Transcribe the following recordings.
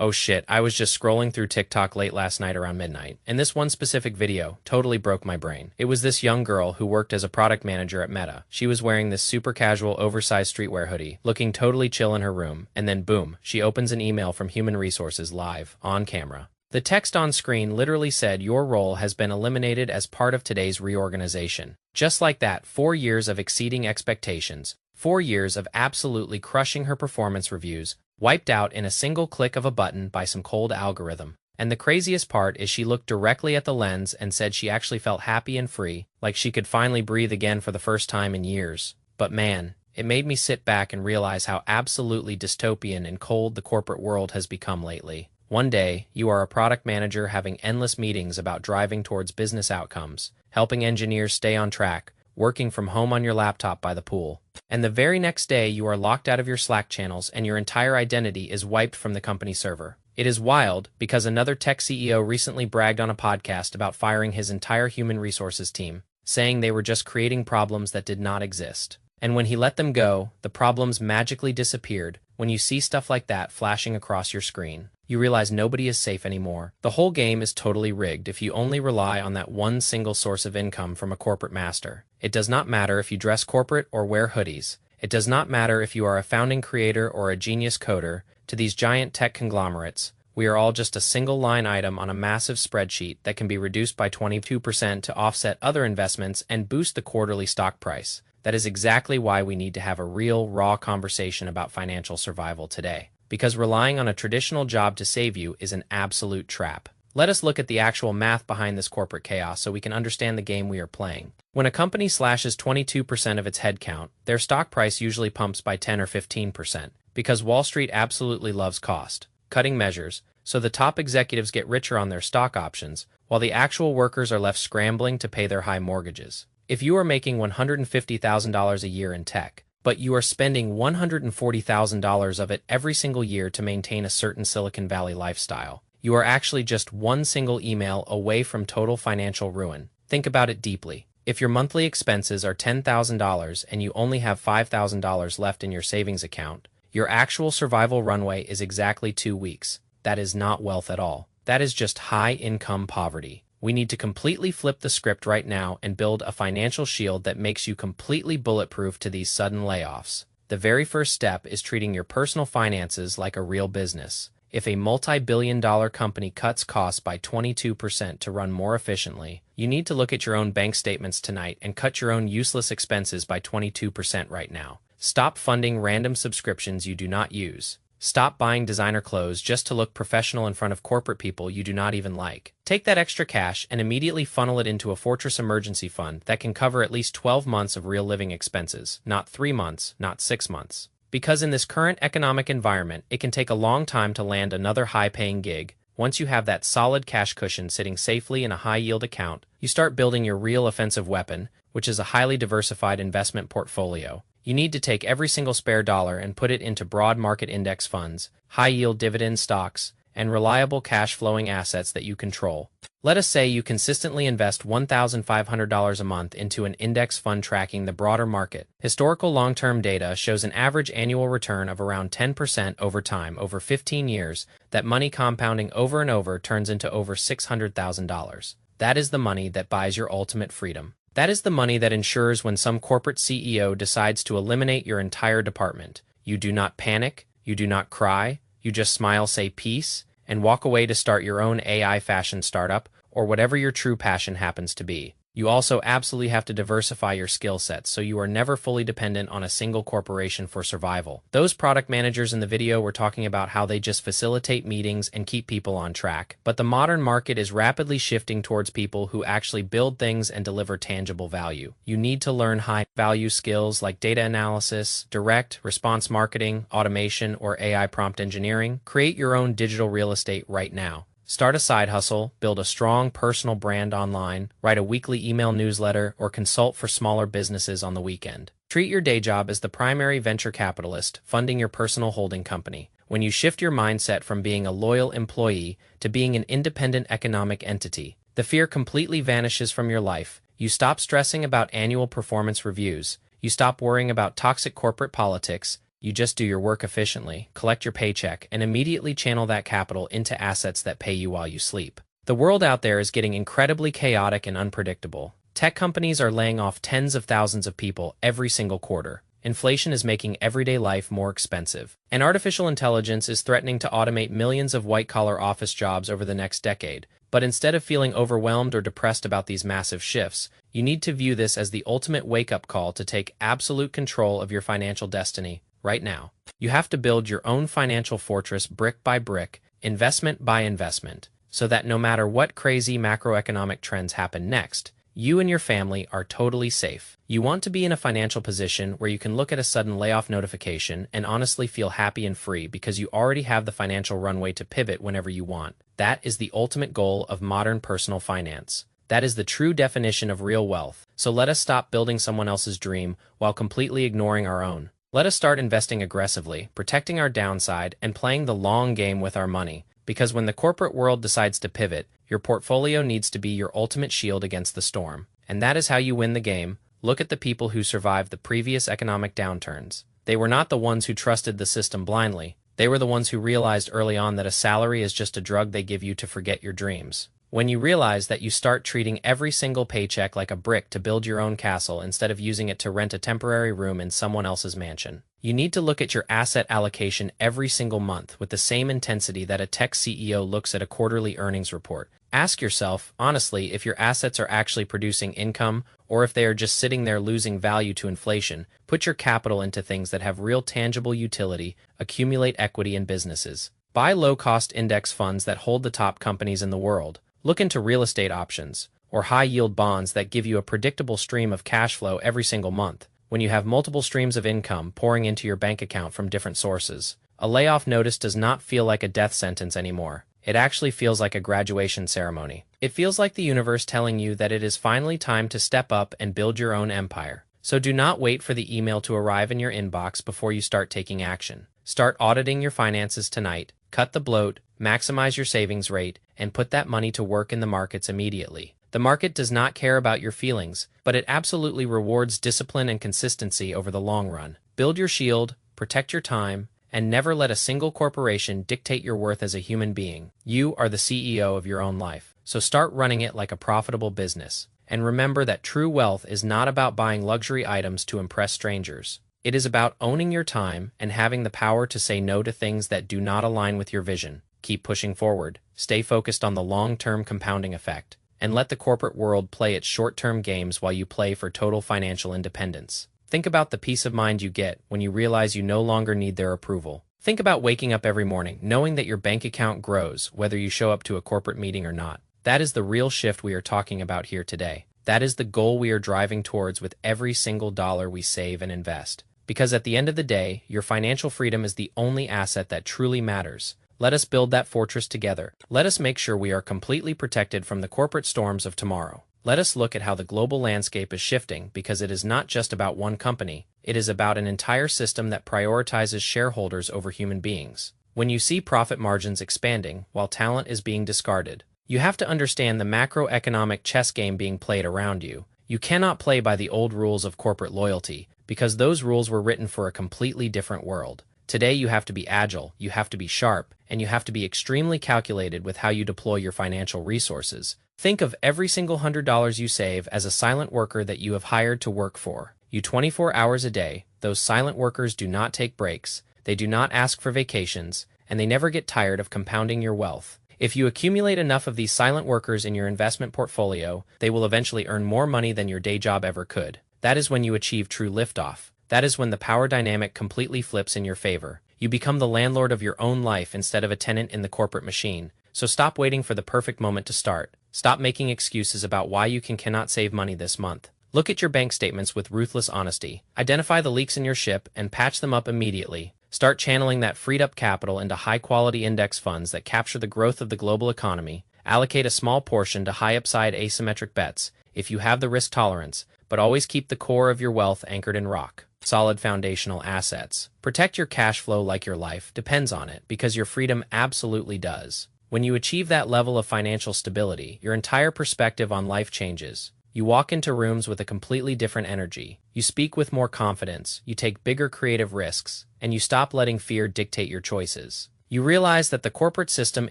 Oh shit, I was just scrolling through TikTok late last night around midnight, and this one specific video totally broke my brain. It was this young girl who worked as a product manager at Meta. She was wearing this super casual, oversized streetwear hoodie, looking totally chill in her room, and then boom, she opens an email from Human Resources live, on camera. The text on screen literally said, "Your role has been eliminated as part of today's reorganization." Just like that, 4 years of exceeding expectations, 4 years of absolutely crushing her performance reviews, wiped out in a single click of a button by some cold algorithm. And the craziest part is she looked directly at the lens and said she actually felt happy and free, like she could finally breathe again for the first time in years. But man, it made me sit back and realize how absolutely dystopian and cold the corporate world has become lately. One day, you are a product manager having endless meetings about driving towards business outcomes, helping engineers stay on track, working from home on your laptop by the pool. And the very next day, you are locked out of your Slack channels and your entire identity is wiped from the company server. It is wild because another tech CEO recently bragged on a podcast about firing his entire human resources team, saying they were just creating problems that did not exist. And when he let them go, the problems magically disappeared. When you see stuff like that flashing across your screen, you realize nobody is safe anymore. The whole game is totally rigged if you only rely on that one single source of income from a corporate master. It does not matter if you dress corporate or wear hoodies. It does not matter if you are a founding creator or a genius coder. To these giant tech conglomerates, we are all just a single line item on a massive spreadsheet that can be reduced by 22% to offset other investments and boost the quarterly stock price. That is exactly why we need to have a real, raw conversation about financial survival today. Because relying on a traditional job to save you is an absolute trap. Let us look at the actual math behind this corporate chaos so we can understand the game we are playing. When a company slashes 22% of its headcount, their stock price usually pumps by 10 or 15%, because Wall Street absolutely loves cost-cutting measures, so the top executives get richer on their stock options, while the actual workers are left scrambling to pay their high mortgages. If you are making $150,000 a year in tech, but you are spending $140,000 of it every single year to maintain a certain Silicon Valley lifestyle, you are actually just one single email away from total financial ruin. Think about it deeply. If your monthly expenses are $10,000 and you only have $5,000 left in your savings account, your actual survival runway is exactly 2 weeks. That is not wealth at all. That is just high-income poverty. We need to completely flip the script right now and build a financial shield that makes you completely bulletproof to these sudden layoffs. The very first step is treating your personal finances like a real business. If a multi-billion-dollar company cuts costs by 22% to run more efficiently, you need to look at your own bank statements tonight and cut your own useless expenses by 22% right now. Stop funding random subscriptions you do not use. Stop buying designer clothes just to look professional in front of corporate people you do not even like. Take that extra cash and immediately funnel it into a fortress emergency fund that can cover at least 12 months of real living expenses, not 3 months, not 6 months. Because in this current economic environment, it can take a long time to land another high-paying gig. Once you have that solid cash cushion sitting safely in a high-yield account, you start building your real offensive weapon, which is a highly diversified investment portfolio. You need to take every single spare dollar and put it into broad market index funds, high-yield dividend stocks, and reliable cash-flowing assets that you control. Let us say you consistently invest $1,500 a month into an index fund tracking the broader market. Historical long-term data shows an average annual return of around 10% over time over 15 years. That money compounding over and over turns into over $600,000. That is the money that buys your ultimate freedom. That is the money that ensures when some corporate CEO decides to eliminate your entire department, you do not panic, you do not cry, you just smile, say peace, and walk away to start your own AI fashion startup or whatever your true passion happens to be. You also absolutely have to diversify your skill sets so you are never fully dependent on a single corporation for survival. Those product managers in the video were talking about how they just facilitate meetings and keep people on track. But the modern market is rapidly shifting towards people who actually build things and deliver tangible value. You need to learn high-value skills like data analysis, direct response marketing, automation, or AI prompt engineering. Create your own digital real estate right now. Start a side hustle, build a strong personal brand online, write a weekly email newsletter, or consult for smaller businesses on the weekend. Treat your day job as the primary venture capitalist, funding your personal holding company. When you shift your mindset from being a loyal employee to being an independent economic entity, the fear completely vanishes from your life. You stop stressing about annual performance reviews. You stop worrying about toxic corporate politics. You just do your work efficiently, collect your paycheck, and immediately channel that capital into assets that pay you while you sleep. The world out there is getting incredibly chaotic and unpredictable. Tech companies are laying off tens of thousands of people every single quarter. Inflation is making everyday life more expensive. And artificial intelligence is threatening to automate millions of white-collar office jobs over the next decade. But instead of feeling overwhelmed or depressed about these massive shifts, you need to view this as the ultimate wake-up call to take absolute control of your financial destiny right now. You have to build your own financial fortress brick by brick, investment by investment, so that no matter what crazy macroeconomic trends happen next, you and your family are totally safe. You want to be in a financial position where you can look at a sudden layoff notification and honestly feel happy and free because you already have the financial runway to pivot whenever you want. That is the ultimate goal of modern personal finance. That is the true definition of real wealth. So let us stop building someone else's dream while completely ignoring our own. Let us start investing aggressively, protecting our downside, and playing the long game with our money. Because when the corporate world decides to pivot, your portfolio needs to be your ultimate shield against the storm. And that is how you win the game. Look at the people who survived the previous economic downturns. They were not the ones who trusted the system blindly. They were the ones who realized early on that a salary is just a drug they give you to forget your dreams. When you realize that, you start treating every single paycheck like a brick to build your own castle instead of using it to rent a temporary room in someone else's mansion. You need to look at your asset allocation every single month with the same intensity that a tech CEO looks at a quarterly earnings report. Ask yourself, honestly, if your assets are actually producing income or if they are just sitting there losing value to inflation. Put your capital into things that have real tangible utility, accumulate equity in businesses. Buy low-cost index funds that hold the top companies in the world. Look into real estate options or high-yield bonds that give you a predictable stream of cash flow every single month. When you have multiple streams of income pouring into your bank account from different sources, a layoff notice does not feel like a death sentence anymore. It actually feels like a graduation ceremony. It feels like the universe telling you that it is finally time to step up and build your own empire. So do not wait for the email to arrive in your inbox before you start taking action. Start auditing your finances tonight, cut the bloat, maximize your savings rate, and put that money to work in the markets immediately. The market does not care about your feelings, but it absolutely rewards discipline and consistency over the long run. Build your shield, protect your time, and never let a single corporation dictate your worth as a human being. You are the CEO of your own life, so start running it like a profitable business. And remember that true wealth is not about buying luxury items to impress strangers. It is about owning your time and having the power to say no to things that do not align with your vision. Keep pushing forward, stay focused on the long-term compounding effect, and let the corporate world play its short-term games while you play for total financial independence. Think about the peace of mind you get when you realize you no longer need their approval. Think about waking up every morning knowing that your bank account grows whether you show up to a corporate meeting or not. That is the real shift we are talking about here today. That is the goal we are driving towards with every single dollar we save and invest. Because at the end of the day, your financial freedom is the only asset that truly matters. Let us build that fortress together. Let us make sure we are completely protected from the corporate storms of tomorrow. Let us look at how the global landscape is shifting, because it is not just about one company. It is about an entire system that prioritizes shareholders over human beings. When you see profit margins expanding while talent is being discarded, you have to understand the macroeconomic chess game being played around you. You cannot play by the old rules of corporate loyalty, because those rules were written for a completely different world. Today you have to be agile, you have to be sharp, and you have to be extremely calculated with how you deploy your financial resources. Think of every single $100 you save as a silent worker that you have hired to work for you 24 hours a day. Those silent workers do not take breaks, they do not ask for vacations, and they never get tired of compounding your wealth. If you accumulate enough of these silent workers in your investment portfolio, they will eventually earn more money than your day job ever could. That is when you achieve true liftoff. That is when the power dynamic completely flips in your favor. You become the landlord of your own life instead of a tenant in the corporate machine. So stop waiting for the perfect moment to start. Stop making excuses about why you cannot save money this month. Look at your bank statements with ruthless honesty. Identify the leaks in your ship and patch them up immediately. Start channeling that freed-up capital into high-quality index funds that capture the growth of the global economy. Allocate a small portion to high-upside asymmetric bets if you have the risk tolerance, but always keep the core of your wealth anchored in rock solid foundational assets. Protect your cash flow like your life depends on it, because your freedom absolutely does. When you achieve that level of financial stability, your entire perspective on life changes. You walk into rooms with a completely different energy. You speak with more confidence, you take bigger creative risks, and you stop letting fear dictate your choices. You realize that the corporate system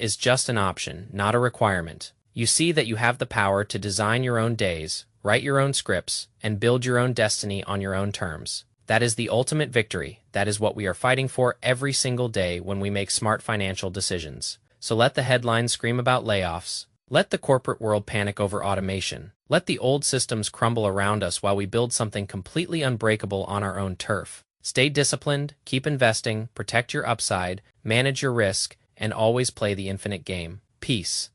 is just an option, not a requirement. You see that you have the power to design your own days, write your own scripts, and build your own destiny on your own terms. That is the ultimate victory. That is what we are fighting for every single day when we make smart financial decisions. So let the headlines scream about layoffs. Let the corporate world panic over automation. Let the old systems crumble around us while we build something completely unbreakable on our own turf. Stay disciplined, keep investing, protect your upside, manage your risk, and always play the infinite game. Peace.